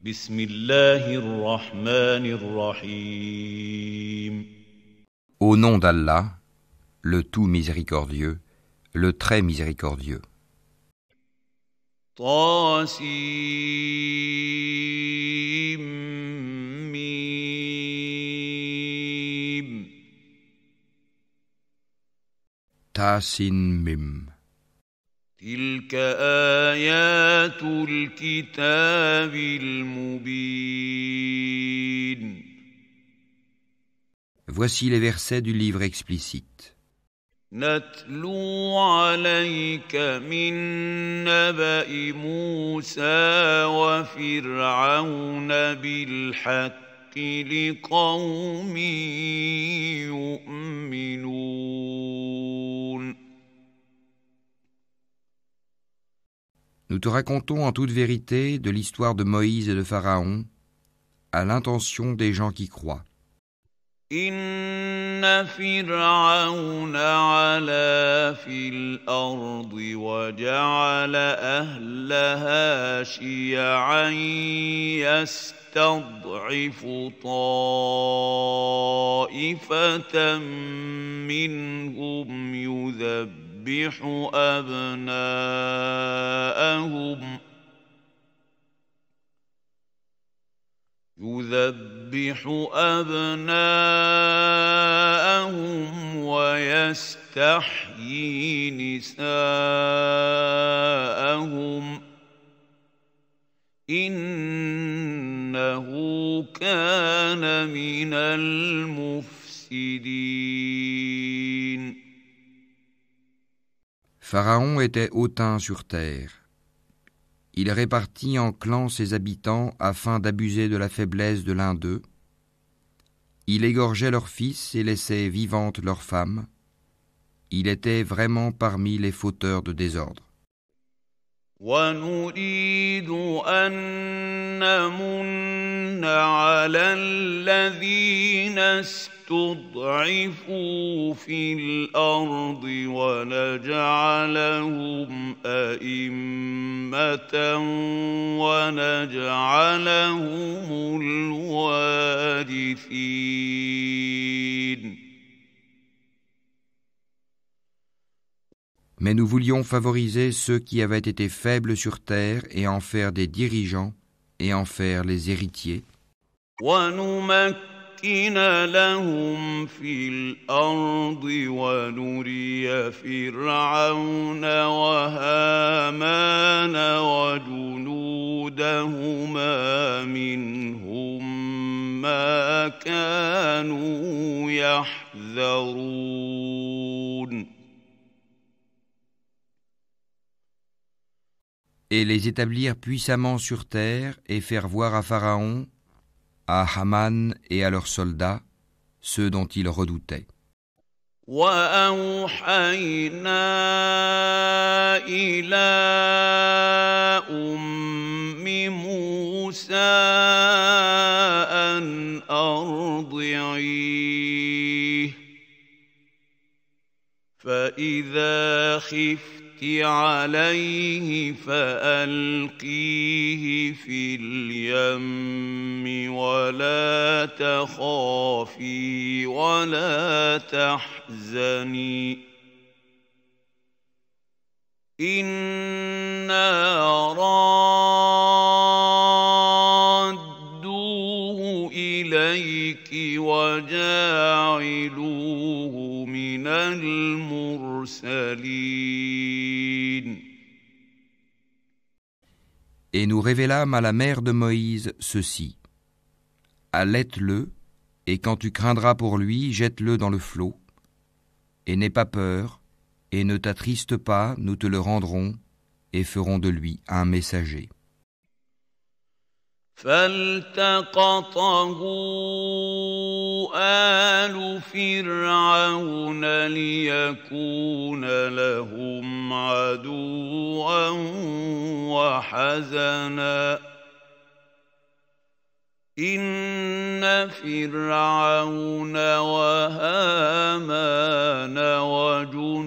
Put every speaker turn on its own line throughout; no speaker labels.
بسم الله الرحمن الرحيم.
Au nom d'Allah, le tout miséricordieux, le très miséricordieux.
طاسيم
Ta-sin mim.
تلك آيات الكتاب المبين.
Voici les versets du livre explicite.
نتلو عليك من نبأ موسى وفرعون بالحق لقوم يؤمنون.
Nous te racontons en toute vérité de l'histoire de Moïse et de Pharaon, à l'intention des gens qui croient.
إن فرعون علا في الأرض وجعل أهلها شيعا يستضعف طائفة منهم يذبح أبناءهم ويستحيي نساءهم إنه كان من المفسدين.
Pharaon était hautain sur terre. Il répartit en clans ses habitants afin d'abuser de la faiblesse de l'un d'eux. Il égorgeait leurs fils et laissait vivantes leurs femmes. Il était vraiment parmi les fauteurs de désordre.
ونريد أن نمن على الذين استضعفوا في الأرض ونجعلهم أئمة ونجعلهم الوارثين.
Mais nous voulions favoriser ceux qui avaient été faibles sur terre et en faire des dirigeants et en faire les héritiers.
وَنُمَكِّنَ لَهُمْ فِي الْأَرْضِ وَنُرِيَ فِرْعَوْنَ وَهَامَانَ وَجُنُودَهُمَا مِنْهُمْ مَا كَانُوا يَحْذَرُونَ.
Et les établir puissamment sur terre et faire voir à Pharaon, à Haman et à leurs soldats, ceux dont ils redoutaient.
وَأَوْحَيْنَا إِلَىٰ أُمِّ مُوسَىٰ أَنْ أَرْضِعِيهِ فَإِذَا خِفْتِ عليه فألقيه في اليم ولا تخافي ولا تحزني إنا رادوه إليك وجاعلوه من المرسلين.
Et nous révélâmes à la mère de Moïse ceci. Allaite-le, et quand tu craindras pour lui, jette-le dans le flot. Et n'aie pas peur, et ne t'attriste pas, nous te le rendrons, et ferons de lui un messager.
فالتقطه آل فرعون ليكون لهم عدوا وحزنا إن فرعون وهامان وجنودهما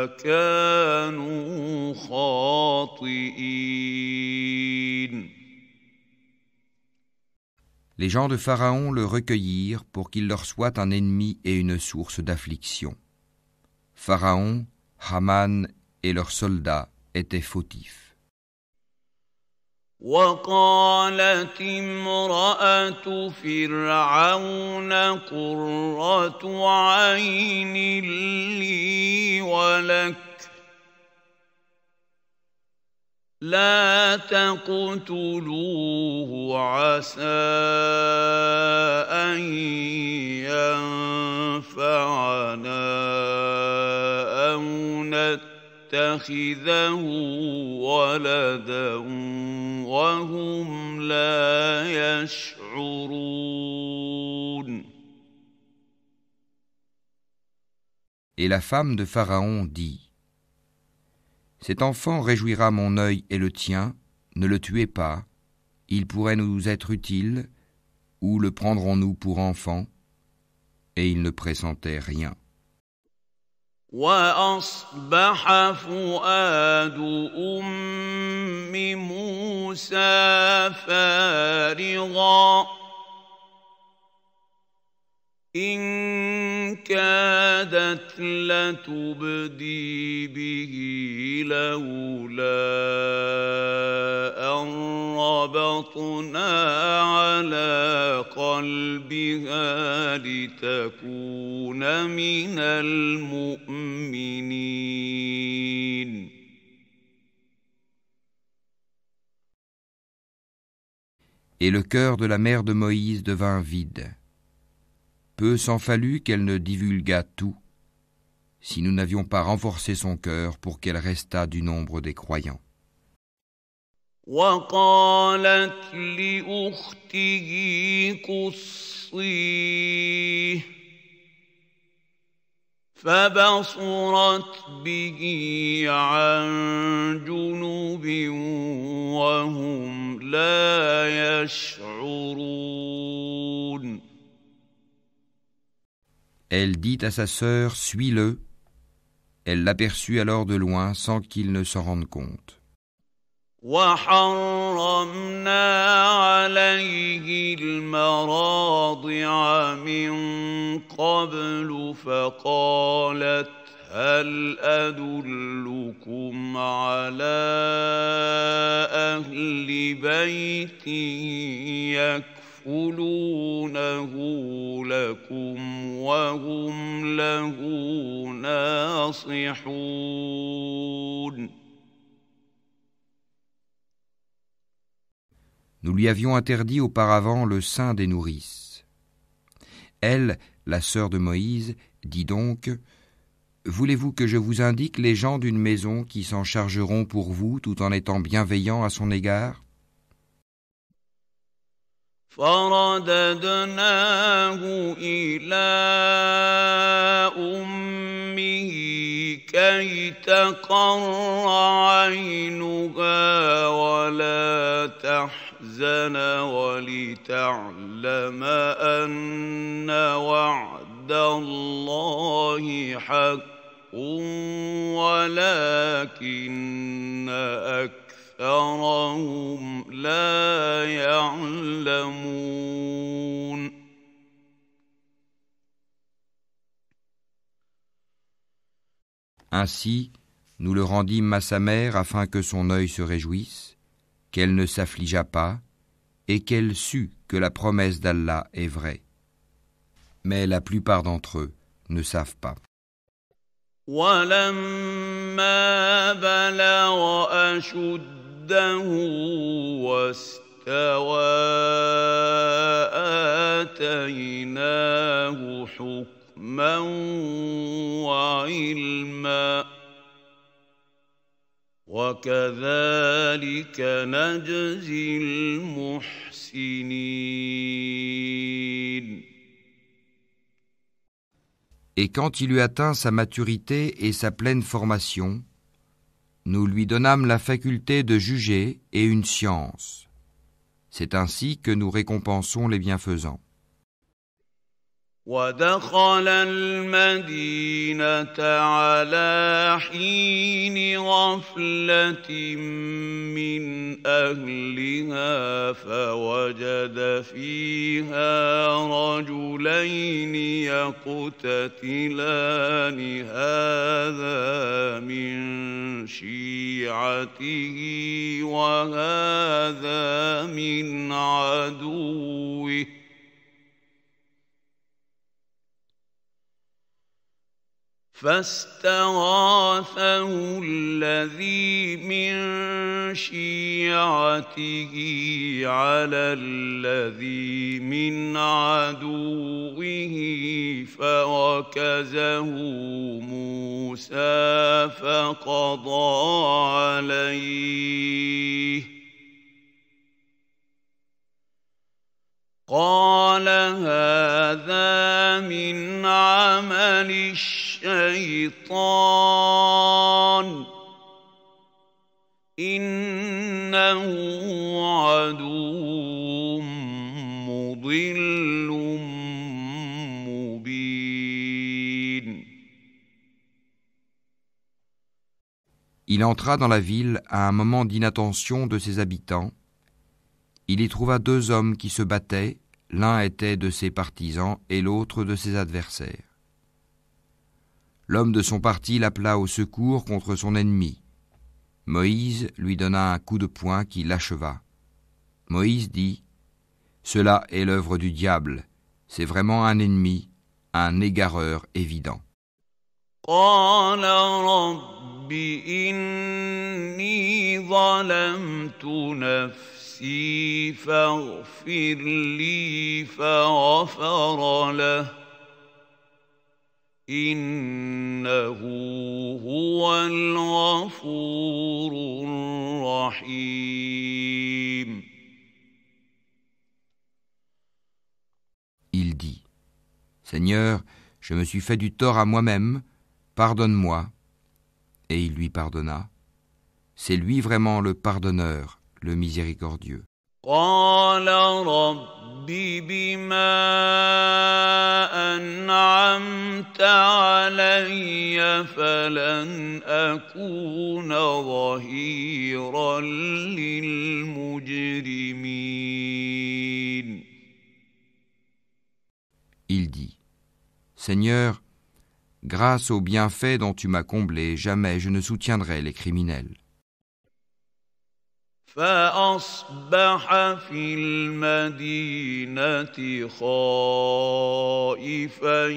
كانوا خاطئين.
Les gens de Pharaon le recueillirent pour qu'il leur soit un ennemi et une source d'affliction. Pharaon, Haman et leurs soldats étaient fautifs.
وقالت امرأة فرعون قرة عين لي ولك لا تقتلوه عسى أن ينفعنا أو نتخذه ولدا وهم لا يشعرون.
Et la femme de Pharaon dit : Cet enfant réjouira mon œil et le tien, ne le tuez pas, il pourrait nous être utile, ou le prendrons-nous pour enfant ? Et il ne pressentait rien.
وأصبح فؤاد أم موسى فارغا إن كادت لتبدي به لولا أن ربطنا على قلبها لتكون من المؤمنين.
Et le cœur de la mère de Moïse devint vide. Peu s'en fallut qu'elle ne divulguât tout, si nous n'avions pas renforcé son cœur pour qu'elle restât du nombre des croyants.
وقالت لأخته قصيه فبصرت به عن جنب وهم لا يشعرون.
Elle dit à sa sœur : Suis-le. Elle l'aperçut alors de loin sans qu'il ne s'en rende compte.
وحرمنا عليه المراضع من قبل فقالت هل أدلكم على أهل بيت يكفلونه لكم وهم له ناصحون.
Nous lui avions interdit auparavant le sein des nourrices. Elle, la sœur de Moïse, dit donc : Voulez-vous que je vous indique les gens d'une maison qui s'en chargeront pour vous tout en étant bienveillants à son égard ?
فرددناه إلى أمه كي تقر عينها ولا تحزن ولتعلم أن وعد الله حق ولكن أكثرهم لا يعلمون.
Ainsi, nous le rendîmes à sa mère afin que son œil se réjouisse, qu'elle ne s'affligeât pas, et qu'elle sût que la promesse d'Allah est vraie. Mais la plupart d'entre eux ne savent pas.
وَلَمَّا بَلَغَ أَشُدَّهُ وَاسْتَوَى آتَيْنَاهُ حُكْمًا وَعِلْمًا وَكَذَلِكَ نَجْزِي الْمُحْسِنِينَ.
Et quand il eut atteint sa maturité et sa pleine formation, nous lui donnâmes la faculté de juger et une science. C'est ainsi que nous récompensons les bienfaisants.
ودخل المدينة على حين غفلة من أهلها فوجد فيها رجلين يقتتلان هذا من شيعته وهذا من عدوه فاستغاثه الذي من شيعته على الذي من عدوه فوكزه موسى فقضى عليه قال هذا من عمل الشيطان إنه عدو مضل مبين.
Il entra dans la ville à un moment d'inattention de ses habitants. Il y trouva deux hommes qui se battaient, l'un était de ses partisans et l'autre de ses adversaires. L'homme de son parti l'appela au secours contre son ennemi. Moïse lui donna un coup de poing qui l'acheva. Moïse dit : « Cela est l'œuvre du diable, c'est vraiment un ennemi, un égareur évident. »
قال رب إني ظلمت نفسي فاغفر لي فغفر له إنه هو الغفور الرحيم.
Il dit : « Seigneur, je me suis fait du tort à moi-même, pardonne-moi. » Et il lui pardonna. C'est lui vraiment le pardonneur, le miséricordieux.
قال رب بما أنعمت علي فلن أكون ظهيرا للمجرمين.
Il dit : Seigneur, grâce aux bienfaits dont tu m'as comblé, jamais je ne soutiendrai les criminels.
فأصبح في المدينة خائفا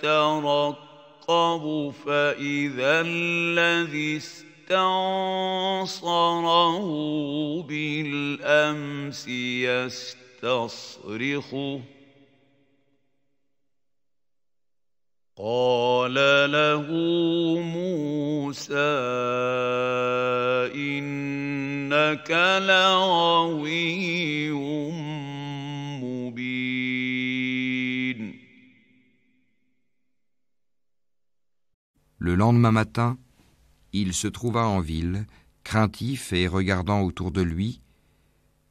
يترقب فإذا الذي استنصره بالأمس يستصرخه قال له موسى إنك لغوي مبين.
Le lendemain matin, il se trouva en ville, craintif et regardant autour de lui,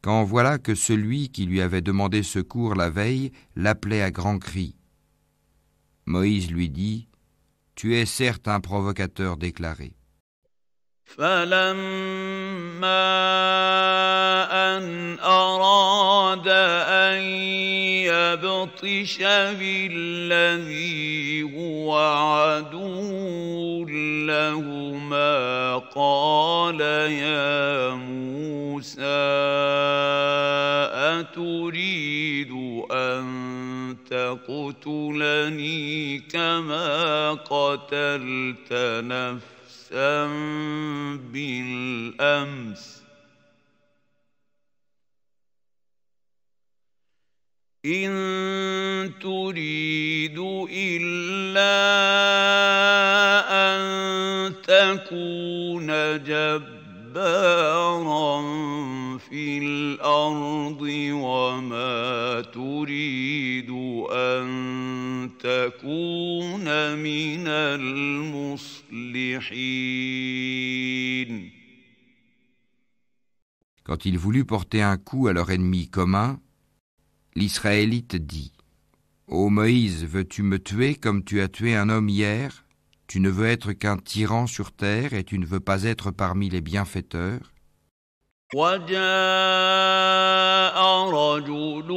quand voilà que celui qui lui avait demandé secours la veille l'appelait à grands cris. Moïse lui dit : « Tu es certes un provocateur déclaré. »
فلما أن أراد أن يبطش بالذي هو عدو لهما قال يا موسى أتريد أن تقتلني كما قتلت نفسا بالأمس إن تريد إلا أن تكون جبارا في الأرض وما تريد أن تكون من المصلحين.
Quand il voulut porter un coup à leur ennemi commun, l'Israélite dit : Ô Moïse, veux-tu me tuer comme tu as tué un homme hier? Tu ne veux être qu'un tyran sur terre et tu ne veux pas être parmi les bienfaiteurs?
وجاء رجل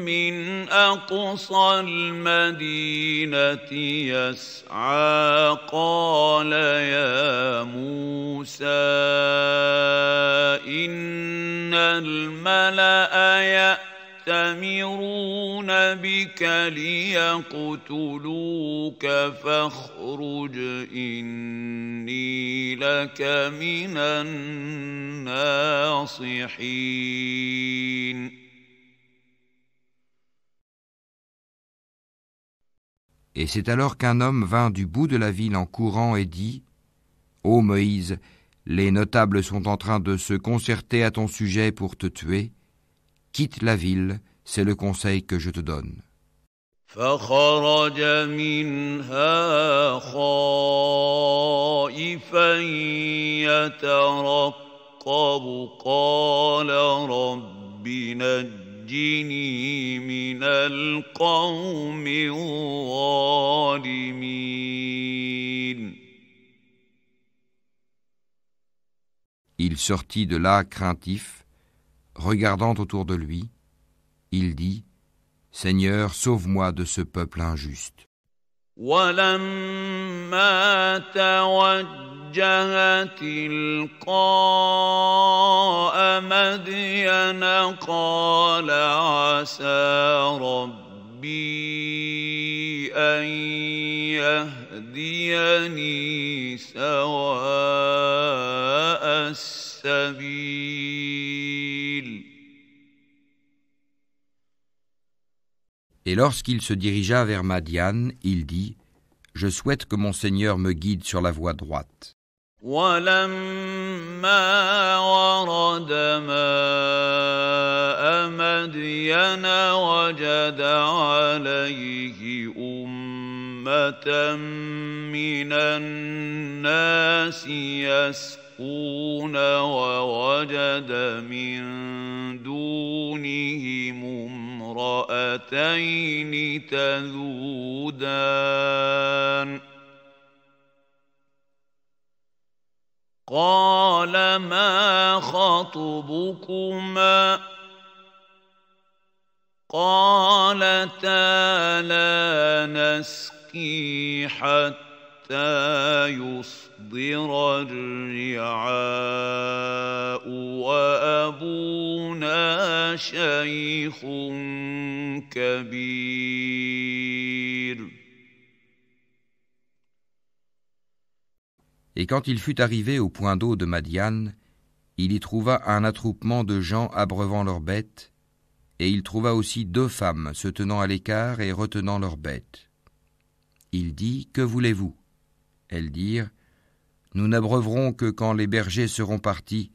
من أقصى المدينة يسعى قال يا موسى إن الملأ يأتمرون بك ليقتلوك فاخرج إني لك من الناصحين.
Et c'est alors qu'un homme vint du bout de la ville en courant et dit: Ô Moïse, les notables sont en train de se concerter à ton sujet pour te tuer. Quitte la ville, c'est le conseil que je te donne.
فخرج منها خائفا يترقب قال رب نجني من القوم الظالمين.
Il sortit de là craintif, regardant autour de lui. Il dit: Seigneur, sauve-moi de ce peuple injuste.
ولما توجه تلقاء مدين قال عسى ربي أن يهديني سواء السبيل.
Et lorsqu'il se dirigea vers Madian, il dit: Je souhaite que mon Seigneur me guide sur la voie droite.
ولما ورد ماء مدين وجد عليه أمة من الناس يسقون ووجد من دونهم امرأتين تذودان قال ما خطبكما قالتا لا نسقي حتى يصدر الرعاء وأبونا شيخ كبير.
Et quand il fut arrivé au point d'eau de Madian, il y trouva un attroupement de gens abreuvant leurs bêtes, et il trouva aussi 2 femmes se tenant à l'écart et retenant leurs bêtes. Il dit: Que voulez-vous? Elles dirent: Nous n'abreuverons que quand les bergers seront partis,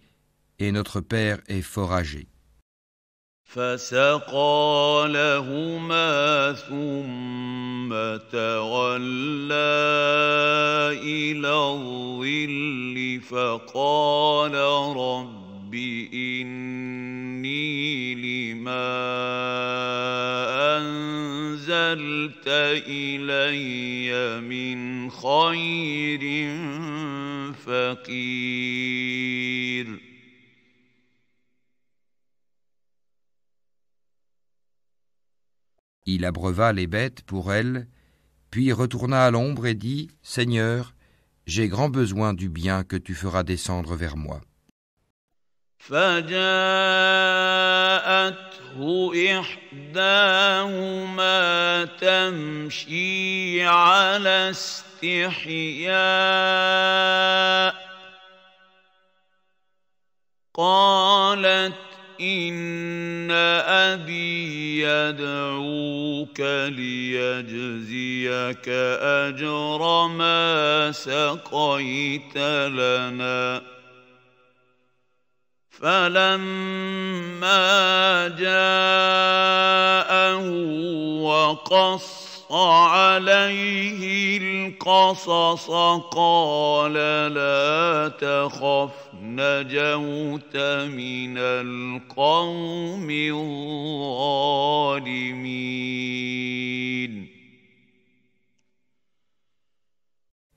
et notre père est fort âgé.
فسقى لهما ثم تولى إلى الظل فقال رب إني لما أنزلت إلي من خير فقير.
Il abreuva les bêtes pour elle, puis retourna à l'ombre et dit: Seigneur, j'ai grand besoin du bien que tu feras descendre vers moi.
فجاءته إحداهما تمشي على استحياء قالت إن أبي يدعوك ليجزيك أجر ما سقيت لنا فلما جاءه وقص عليه القصص قال لا تخف نجوت من القوم الظالمين.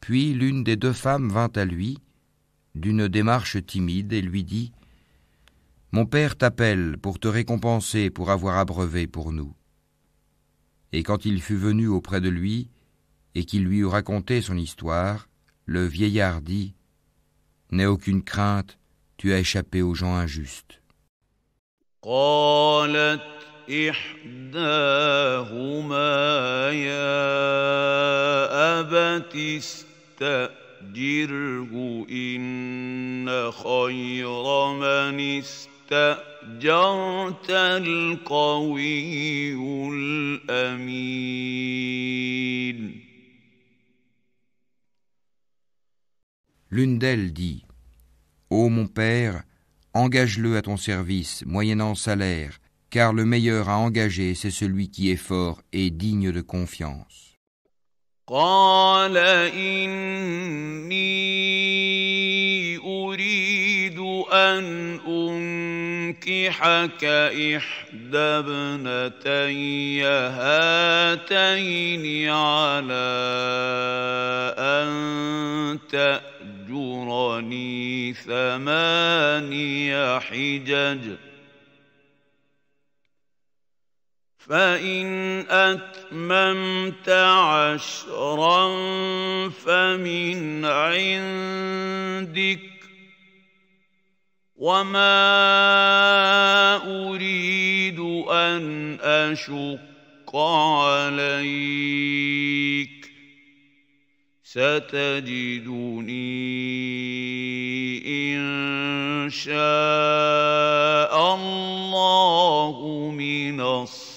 Puis l'une des deux femmes vint à lui, d'une démarche timide, et lui dit : « Mon père t'appelle pour te récompenser pour avoir abreuvé pour nous. » Et quand il fut venu auprès de lui, et qu'il lui eut raconté son histoire, le vieillard dit : « N'aie aucune crainte, tu as échappé aux gens injustes. »
إحداهما يا أبت استأجره إن خير من استأجرت القوي الأمين.
L'une d'elles dit : « Ô mon père, engage-le à ton service, moyennant salaire, car le meilleur à engager, c'est celui qui est fort et digne de confiance. »
قال إني أريد أن أنكحك إحدى ابنتي هاتين على أن تأجرني 8 حجج فإن أتممت 10 فمن عندك وما أريد أن أشق عليك ستجدني إن شاء الله من الصالحين.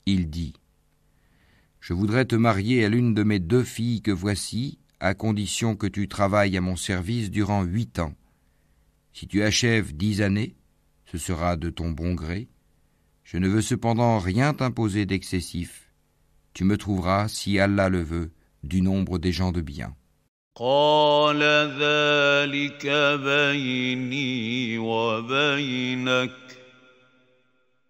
Il dit : Je voudrais te marier à l'une de mes 2 filles que voici, à condition que tu travailles à mon service durant 8 ans. Si tu achèves 10 années, ce sera de ton bon gré. Je ne veux cependant rien t'imposer d'excessif. Tu me trouveras, si Allah le veut, du nombre des gens de bien.
قال ذلك بيني وبينك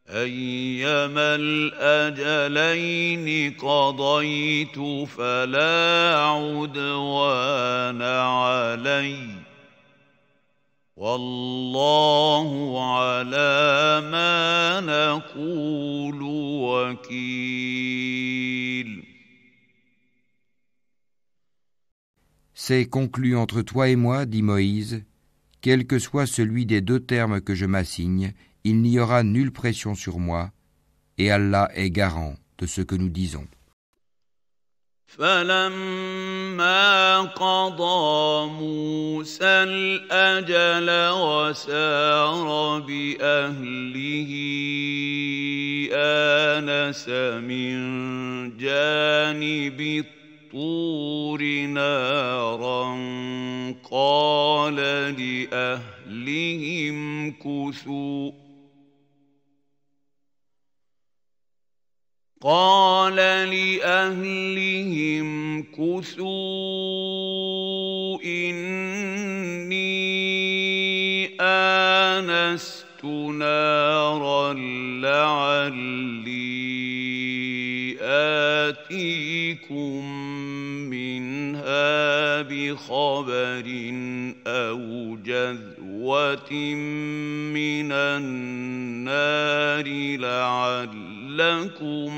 أيما الأجلين قضيت فلا عدوان علي والله على ما نقول وكيل.
C'est conclu entre toi et moi, dit Moïse, quel que soit celui des 2 termes que je m'assigne, il n'y aura nulle pression sur moi, et Allah est garant de ce que nous disons.
فلما قضى موسى الأجل وسار بأهله آنس من جانب الطور نارا قال لأهلهم كثوا إني آنست نارا لعلي آتيكم منها بخبر أو جذوة من النار لعلكم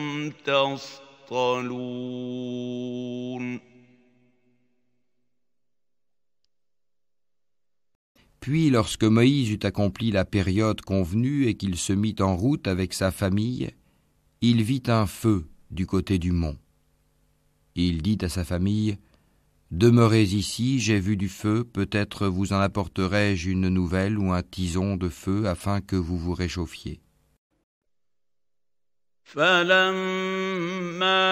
تصطلون.
Puis, lorsque Moïse eut accompli la période convenue et qu'il se mit en route avec sa famille, il vit un feu du côté du mont. Il dit à sa famille : « Demeurez ici, j'ai vu du feu, peut-être vous en apporterai-je une nouvelle ou un tison de feu afin que vous vous réchauffiez. »
فلما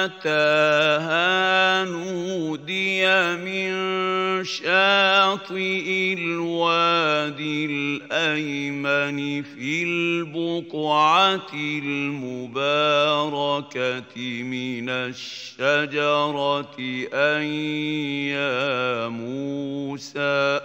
أتاها نودي من شاطئ الوادي الأيمن في البقعة المباركة من الشجرة أن يا موسى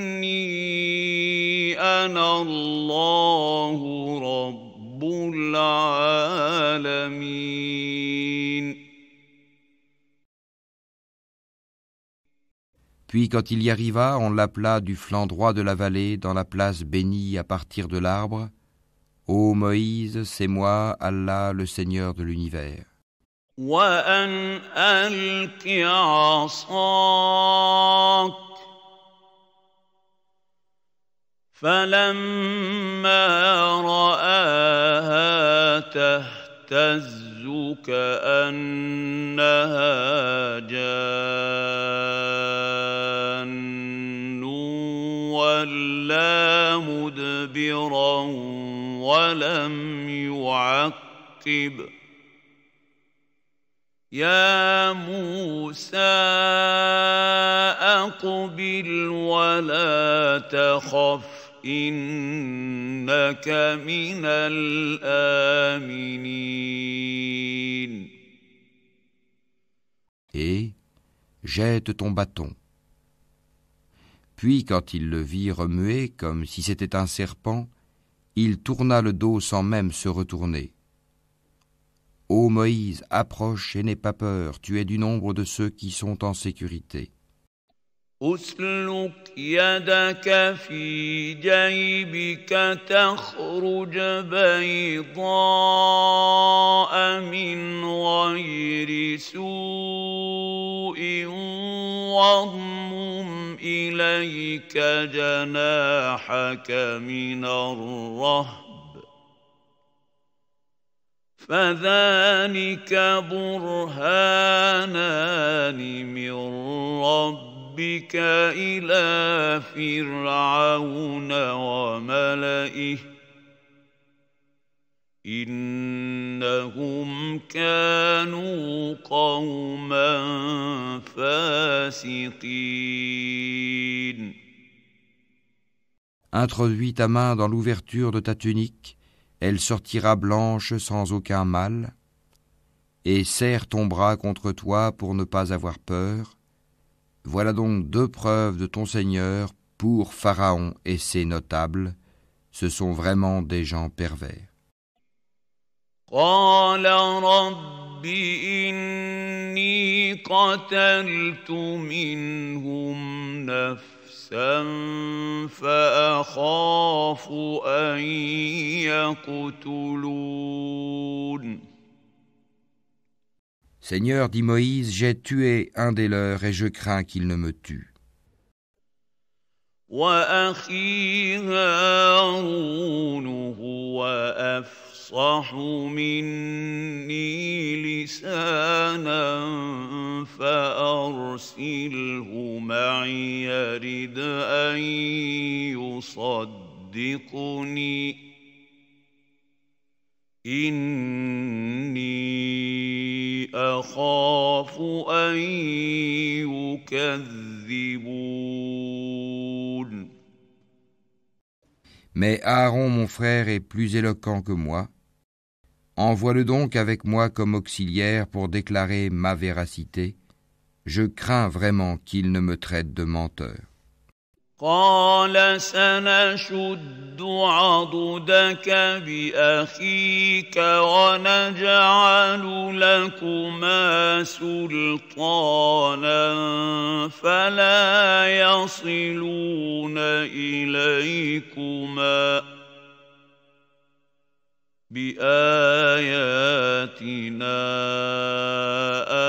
إني أنا الله رب العالمين.
Puis quand il y arriva, on l'appela du flanc droit de la vallée dans la place bénie à partir de l'arbre. Ô Moïse, c'est moi, Allah, le Seigneur de l'univers.
وأن ألق عصاك فلما رآها تهتز كأنها جان ولا مدبرا ولم يعقب يا موسى أقبل ولا تخف إنك من الآمنين.
Et jette ton bâton. Puis quand il le vit remuer comme si c'était un serpent, il tourna le dos sans même se retourner. Ô Moïse, approche et n'aie pas peur, tu es du nombre de ceux qui sont en sécurité.
أسلك يدك في جيبك تخرج بيضاء من غير سوء واضمم إليك جناحك من الرهب فذلك برهانان من ربك إلى فرعون وملئه إنهم كانوا قوما فاسقين.
Introduis ta main dans l'ouverture de ta tunique, elle sortira blanche sans aucun mal, et serre ton bras contre toi pour ne pas avoir peur. Voilà donc 2 preuves de ton Seigneur pour Pharaon et ses notables. Ce sont vraiment des gens pervers.
قال رب إني قتلت منهم نفسا فأخاف أن يقتلون.
Seigneur, dit Moïse, j'ai tué un des leurs et je crains qu'il ne me tue.
وأخي هارون هو أفصح مني لسانا فأرسله معي يرد أن يصدقني إني أخاف أن يكذبون.
Mais Aaron, mon frère, est plus éloquent que moi. Envoie-le donc avec moi comme auxiliaire pour déclarer ma véracité. Je crains vraiment qu'il ne me traite de menteur.
قال سنشد عضدك بأخيك ونجعل لكما سلطانا فلا يصلون إليكما بآياتنا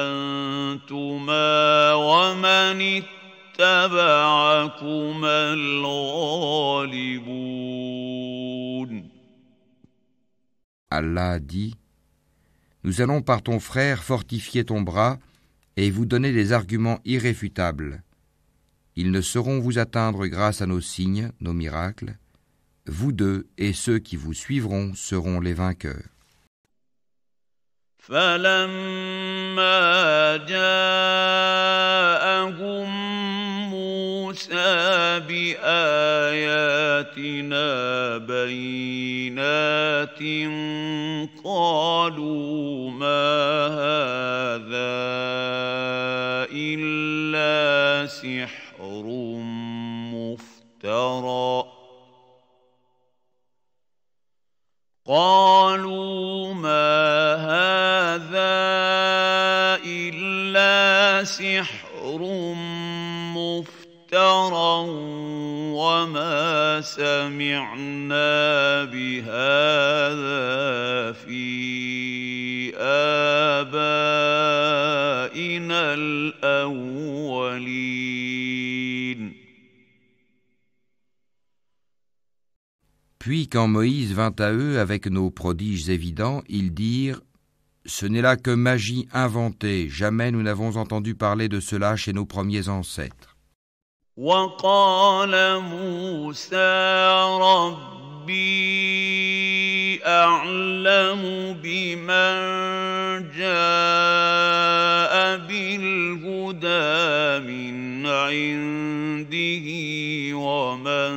أنتما ومن اتبعكما الغالبون.
Allah dit, nous allons par ton frère fortifier ton bras et vous donner des arguments irréfutables. Ils ne sauront vous atteindre grâce à nos signes, nos miracles, vous deux et ceux qui vous suivront seront les vainqueurs.
فلما جاءهم موسى بآياتنا بينات قالوا ما هذا إلا سحر مفترى قالوا ما هذا إلا سحر مفترى وما سمعنا بهذا في آبائنا الأولين.
Puis quand Moïse vint à eux avec nos prodiges évidents, ils dirent « Ce n'est là que magie inventée, jamais nous n'avons entendu parler de cela chez nos premiers ancêtres. »
وقال موسى ربي أعلم بمن جاء بالهدى من عنده ومن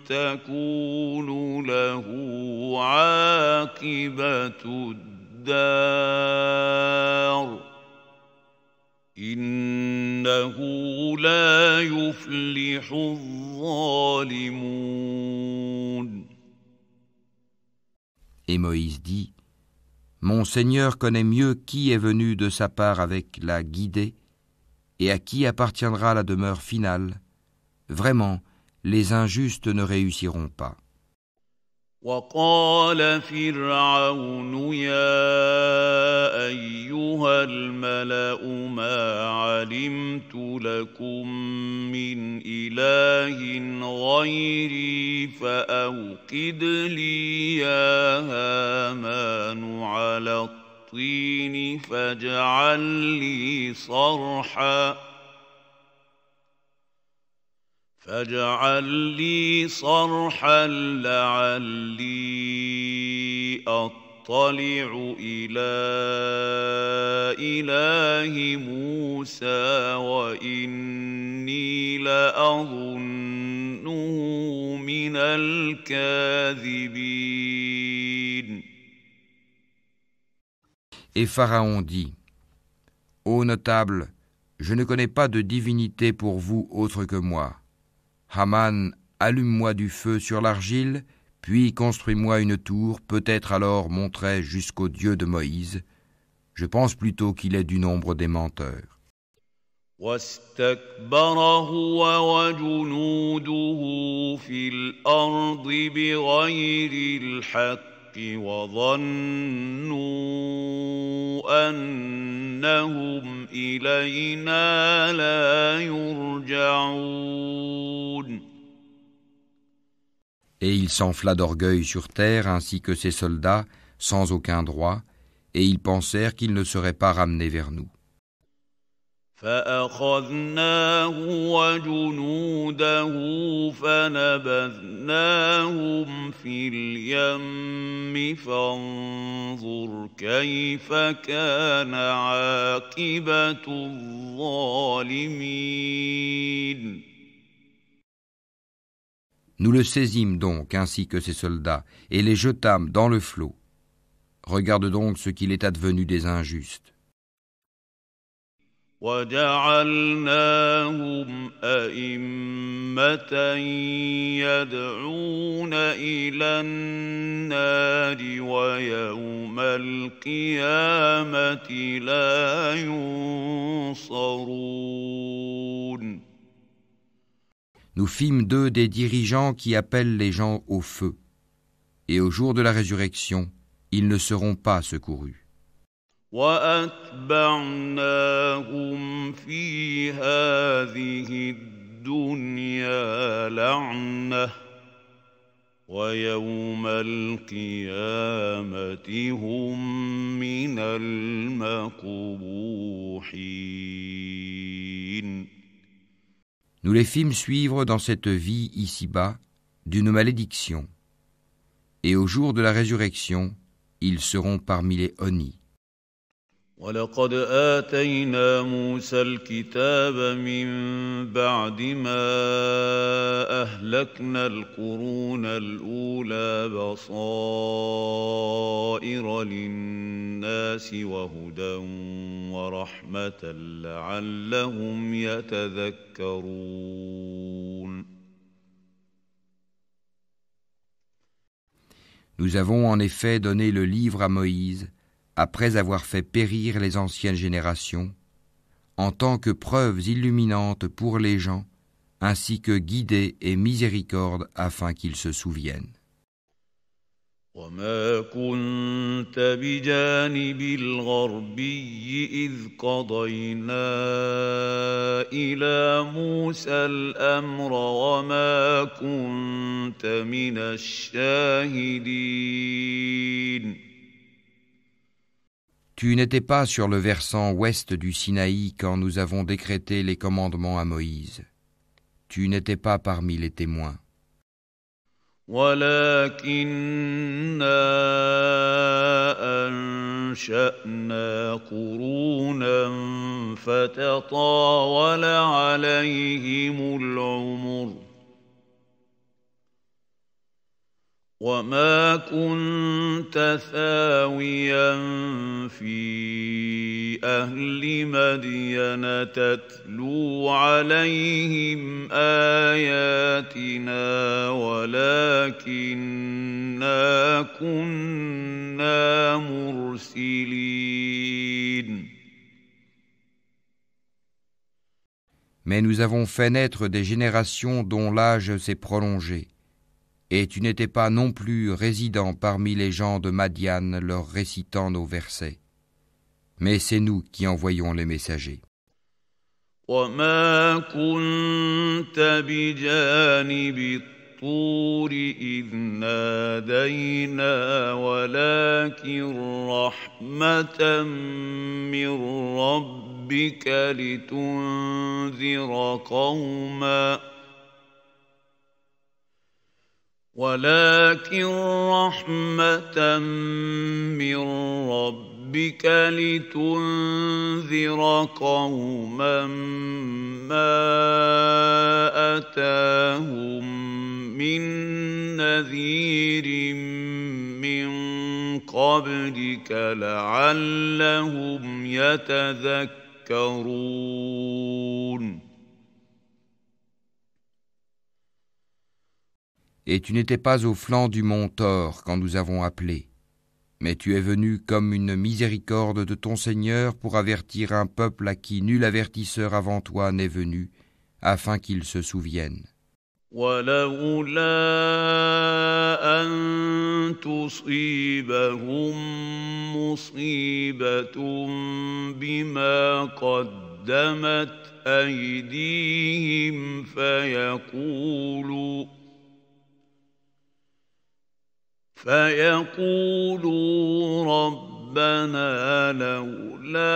تكون له عاقبة الدار إنه لا يفلح الظالمون.
Et Moïse dit « Mon Seigneur connaît mieux qui est venu de sa part avec la guidée et à qui appartiendra la demeure finale. Vraiment, les injustes ne réussiront pas. »
وقال فرعون يا أيها الملأ ما علمت لكم من إله غيري فأوقد لي يا هامان على الطين فاجعل لي صرحا لعلي أطلع إلى إله موسى وإني لأظنه من الكاذبين.
Et Pharaon dit « Ô notable, je ne connais pas de divinité pour vous autre que moi. Haman, allume-moi du feu sur l'argile, puis construis-moi une tour, peut-être alors monterai jusqu'au Dieu de Moïse. Je pense plutôt qu'il est du nombre des menteurs. »
واستكبر هو وجنوده في الأرض بغير الحق وظنوا أنهم إلينا لا يرجعون.
Et il s'enfla d'orgueil sur terre ainsi que ses soldats, sans aucun droit, et ils pensèrent qu'ils ne seraient pas ramenés vers nous.
فأخذناه وجنوده فنبذناهم في اليم فانظر كيف كان عاقبة الظالمين.
Nous le saisîmes donc ainsi que ses soldats et les jetâmes dans le flot. Regarde donc ce qu'il est advenu des injustes.
وجعلناهم أئمة يدعون إلى النار ويوم القيامة لا ينصرون.
Nous fîmes d'eux des dirigeants qui appellent les gens au feu, et au jour de la résurrection, ils ne seront pas secourus.
وَأَتْبَعْنَاهُمْ فِي هَذِهِ الدُّنْيَا لَعْنَةً وَيَوْمَ الْقِيَامَةِ هُمْ مِنَ الْمَقْبُوحِينَ.
Nous les fîmes suivre dans cette vie ici-bas d'une malédiction, et au jour de la résurrection, ils seront parmi les honnis.
ولقد آتينا موسى الكتاب من بعد ما أهلكنا القرون الأولى بصائر للناس وهدى ورحمة لعلهم يتذكرون.
Nous avons en effet donné le livre à Moïse, après avoir fait périr les anciennes générations, en tant que preuves illuminantes pour les gens, ainsi que guidée et miséricorde afin qu'ils se souviennent.
وما كنت بجانب الغربي إذ قضينا إلى موسى الأمر وما كنت من الشاهدين.
Tu n'étais pas sur le versant ouest du Sinaï quand nous avons décrété les commandements à Moïse. Tu n'étais pas parmi les témoins.
ولكننا أنشأنا قرونا فتطاول عليهم العمر وما كنت ثاويا في أهل مدين تتلو عليهم آياتنا ولكننا كنا مرسلين.
Mais nous avons fait naître des générations dont l'âge s'est prolongé. Et tu n'étais pas non plus résident parmi les gens de Madian leur récitant nos versets. Mais c'est nous qui envoyons les messagers.
وما كنت بجانب الطور إذ نادينا ولكن رحمة من ربك لتنذر قوما ولكن رحمة من ربك لتنذر قوما ما أتاهم من نذير من قبلك لعلهم يتذكرون.
Et tu n'étais pas au flanc du mont Thor quand nous avons appelé, mais tu es venu comme une miséricorde de ton Seigneur pour avertir un peuple à qui nul avertisseur avant toi n'est venu, afin qu'ils se souviennent.
ولولا أن تصيبهم مصيبة بما قدمت أيديهم فيقولوا ربنا لولا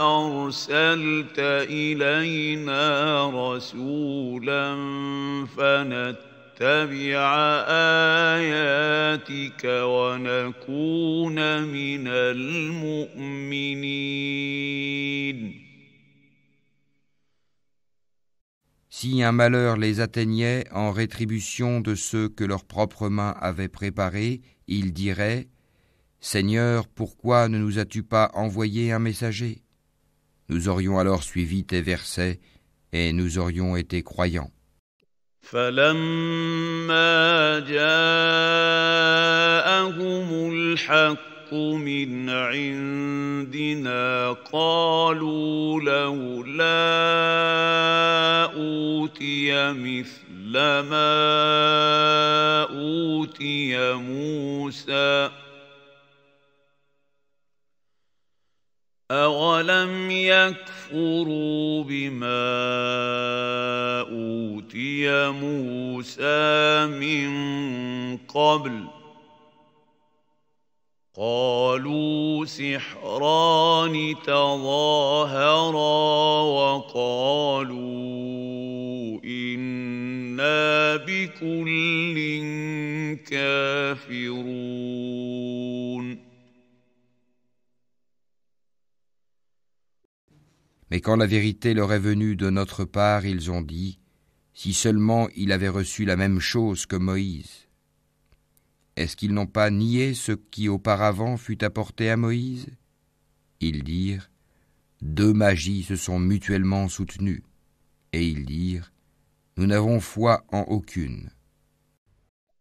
أرسلت إلينا رسولا فنتبع آياتك ونكون من المؤمنين.
Si un malheur les atteignait en rétribution de ceux que leurs propres mains avaient préparés, ils diraient « Seigneur, pourquoi ne nous as-tu pas envoyé un messager ?» Nous aurions alors suivi tes versets et nous aurions été croyants.
فَلَمَّا جَاءَهُمُ الْحَقُّ من عندنا قالوا لولا أوتي مثل ما أوتي موسى أولم يكفروا بما أوتي موسى من قبل قالوا سحران تظاهرا وقالوا إنا إنا بكل كافرون.
Mais quand la vérité leur est venue de notre part, ils ont dit, si seulement il avait reçu la même chose que Moïse. Est-ce qu'ils n'ont pas nié ce qui auparavant fut apporté à Moïse? Ils dirent, deux magies se sont mutuellement soutenues. Et ils dirent, nous n'avons foi en aucune.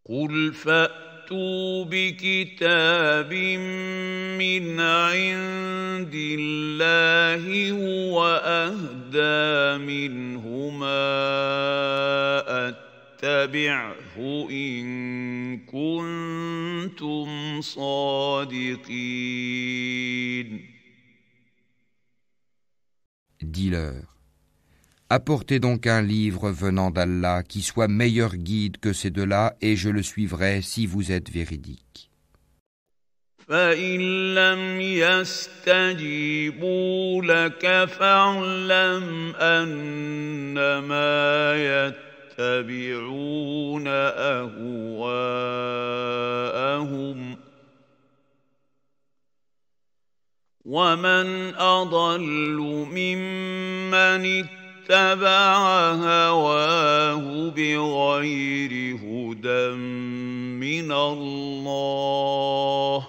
قل فأتوا بكتاب من عند الله هو أهدى منهما أتبعه إن كنتم صادقين.
Dis-leur, apportez donc un livre venant d'Allah qui soit meilleur guide que ces deux-là, et je le suivrai si vous êtes véridiques.
فإن لم يستجيبوا لك فاعلم أنما يتبعون أهواءهم ومن أضل ممن اتبع هواه بغير هدى من الله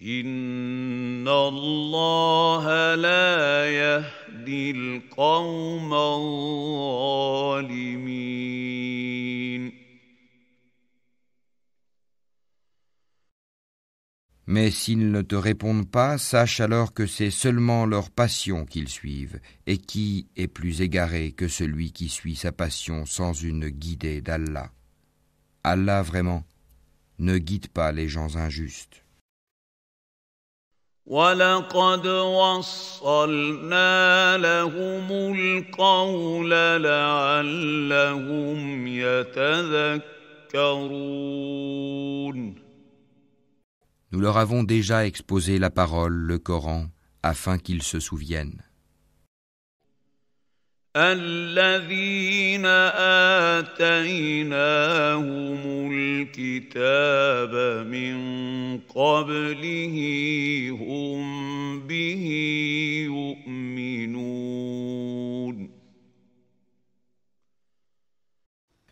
إن الله لا يهدي القوم الظالمين.
Mais s'ils ne te répondent pas, sache alors que c'est seulement leur passion qu'ils suivent, et qui est plus égaré que celui qui suit sa passion sans une guidée d'Allah. Allah vraiment ne guide pas les gens injustes.
وَلَقَدْ وَصَّلْنَا لَهُمُ الْقَوْلَ لَعَلَّهُمْ يَتَذَكَّرُونَ.
Nous leur avons déjà exposé la parole, le Coran, afin qu'ils se souviennent.
الذين آتيناهم الكتاب من قبله هم به يؤمنون.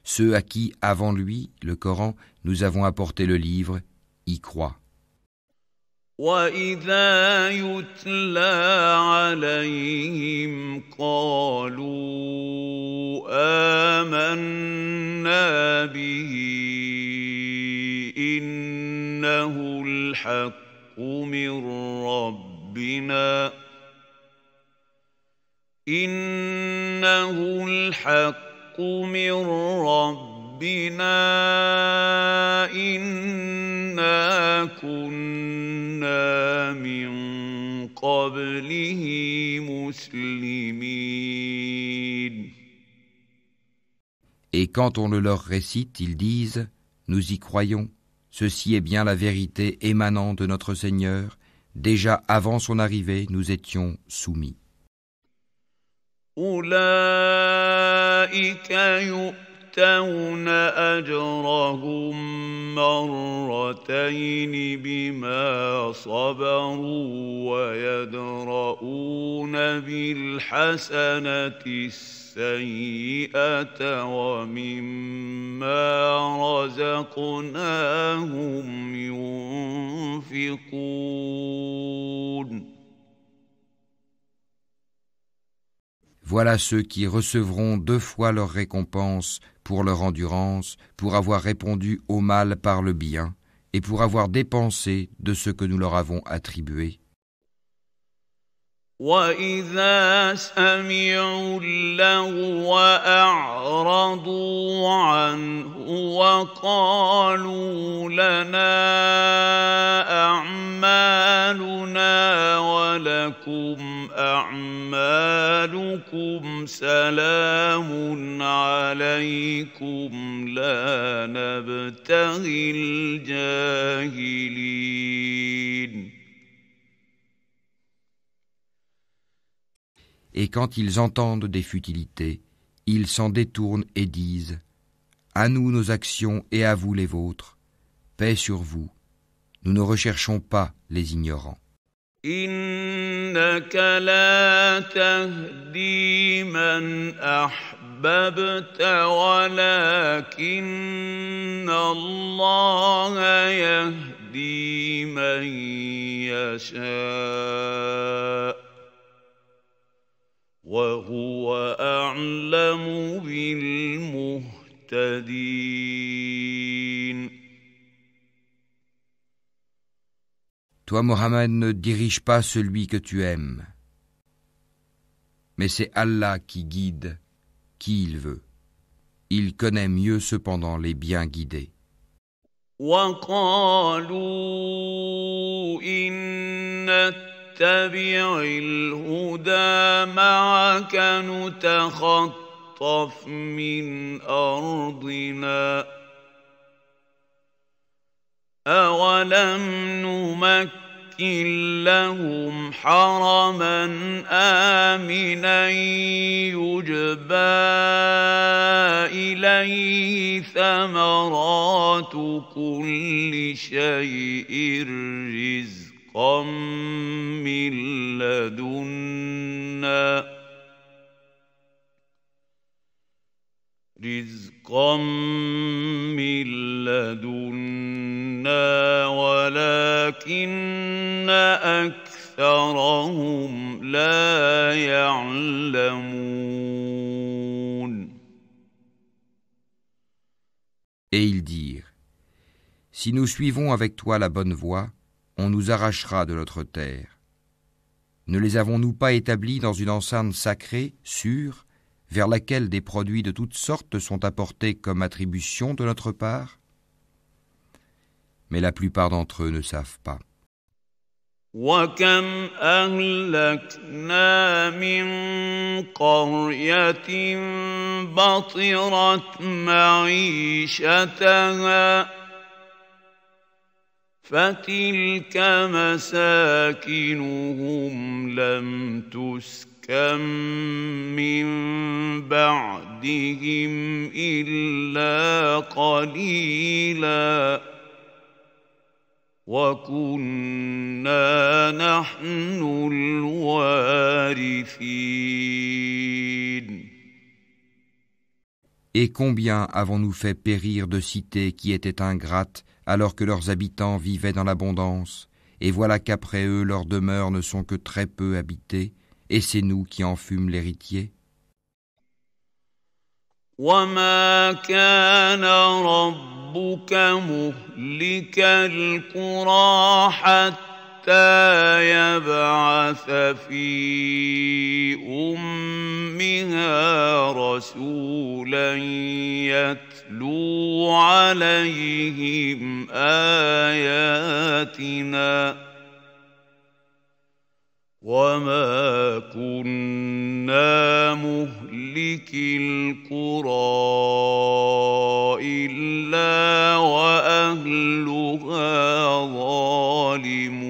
Ceux à qui, avant lui, le Coran, nous avons apporté le livre, y croient.
وَإِذَا يُتْلَى عَلَيْهِمْ قَالُوا آمَنَّا بِهِ إِنَّهُ الْحَقُّ من رَّبِّنَا إِنَّا كُنَّا مِن قَبْلِهِ مُسْلِمِينَ.
Et quand on le leur récite, ils disent « Nous y croyons, ceci est bien la vérité émanant de notre Seigneur, déjà avant son arrivée, nous étions soumis. »
أُولَئِكَ يُؤْتَوْنَ أَجْرَهُم مرتين بما صبروا ويدرؤون بالحسنة السيئة ومما رزقناهم ينفقون.
Voilà ceux qui recevront 2 fois leur récompense pour leur endurance, pour avoir répondu au mal par le bien, et pour avoir dépensé de ce que nous leur avons attribué.
وَإِذَا سَمِعُوا اللَّغْوَ أَعْرَضُوا عَنْهُ وَقَالُوا لَنَا أَعْمَالُنَا وَلَكُمْ أَعْمَالُكُمْ سَلَامٌ عَلَيْكُمْ لَا نَبْتَغِي الْجَاهِلِينَ.
Et quand ils entendent des futilités, Ils s'en détournent et disent : à nous nos actions et à vous les vôtres, paix sur vous. Nous ne recherchons pas les ignorants.
إنك لا تهدي من أحببت ولكن الله يهدي من يشاء وهو أعلم بالمهتدين.
Toi, Mohammed, ne dirige pas celui que tu aimes. Mais c'est Allah qui guide qui il veut. Il connaît mieux cependant les bien guidés.
وقالوا إن نتبع الهدى معك نتخطف من أرضنا أولم نمكن لهم حرما آمنا يجبى إليه ثمرات كل شيء رزقا من لدنا ولكن أكثرهم لا يعلمون.
Et ils dirent : si nous suivons avec toi la bonne voie, on nous arrachera de notre terre. Ne les avons-nous pas établis dans une enceinte sacrée, sûre, vers laquelle des produits de toutes sortes sont apportés comme attribution de notre part ? Mais la plupart d'entre eux ne savent pas.
وكم أهلكنا من قرية بطرت معيشتها فتلك مساكنهم لم تسكن من بعدهم إلا قليلا وكنا نحن الوارثين.
Et combien avons-nous fait périr de cités qui étaient ingrates alors que leurs habitants vivaient dans l'abondance, et voilà qu'après eux leurs demeures ne sont que très peu habitées, et c'est nous qui en fûmes l'héritier.
وما كان ربك مهلك القرى حتى يبعث في أمها رسولا يتلو عليهم آياتنا وما كنا مهلك القرى إلا وأهلها ظالمون.